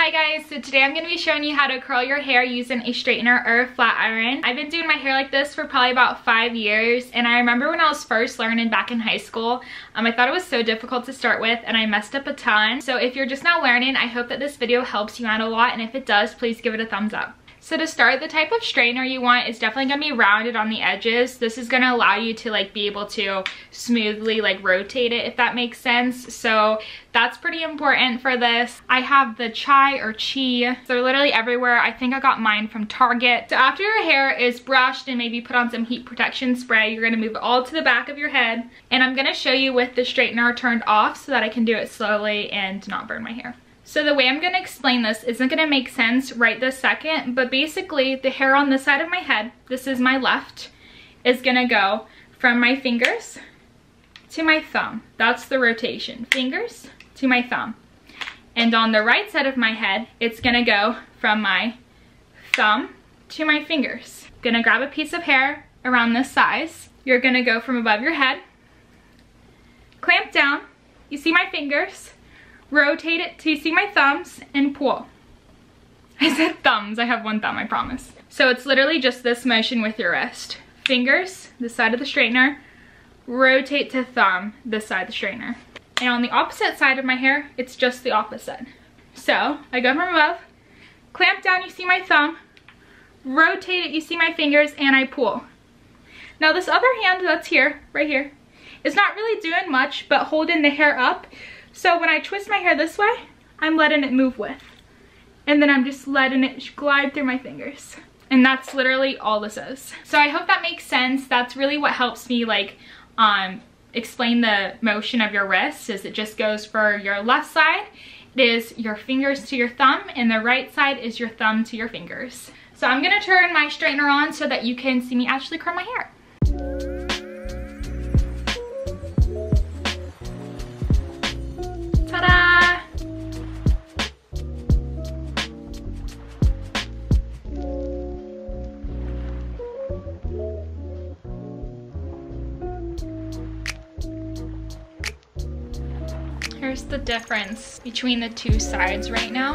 Hi guys, so today I'm going to be showing you how to curl your hair using a straightener or a flat iron. I've been doing my hair like this for probably about 5 years, and I remember when I was first learning back in high school, I thought it was so difficult to start with and I messed up a ton. So if you're just now learning, I hope that this video helps you out a lot, and if it does, please give it a thumbs up. So to start, the type of straightener you want is definitely going to be rounded on the edges. This is going to allow you to be able to smoothly rotate it, if that makes sense. So that's pretty important for this. I have the Chai or Chi. They're literally everywhere. I think I got mine from Target. So after your hair is brushed and maybe put on some heat protection spray, you're going to move it all to the back of your head. And I'm going to show you with the straightener turned off so that I can do it slowly and not burn my hair. So the way I'm going to explain this isn't going to make sense right this second, but basically the hair on this side of my head, this is my left, is going to go from my fingers to my thumb. That's the rotation. Fingers to my thumb. And on the right side of my head, it's going to go from my thumb to my fingers. Going to grab a piece of hair around this size. You're going to go from above your head, clamp down, you see my fingers, rotate it till you see my thumbs, and pull. I said thumbs, I have one thumb, I promise. So it's literally just this motion with your wrist. Fingers, this side of the straightener, rotate to thumb, this side of the straightener. And on the opposite side of my hair, it's just the opposite. So I go from above, clamp down, you see my thumb, rotate it, you see my fingers, and I pull. Now this other hand that's here, right here, is not really doing much but holding the hair up. So when I twist my hair this way, I'm letting it move with. And then I'm just letting it glide through my fingers. And that's literally all this is. So I hope that makes sense. That's really what helps me explain the motion of your wrist, is it just goes for your left side, it is your fingers to your thumb, and the right side is your thumb to your fingers. So I'm gonna turn my straightener on so that you can see me actually curl my hair. Ta-da! Here's the difference between the two sides right now.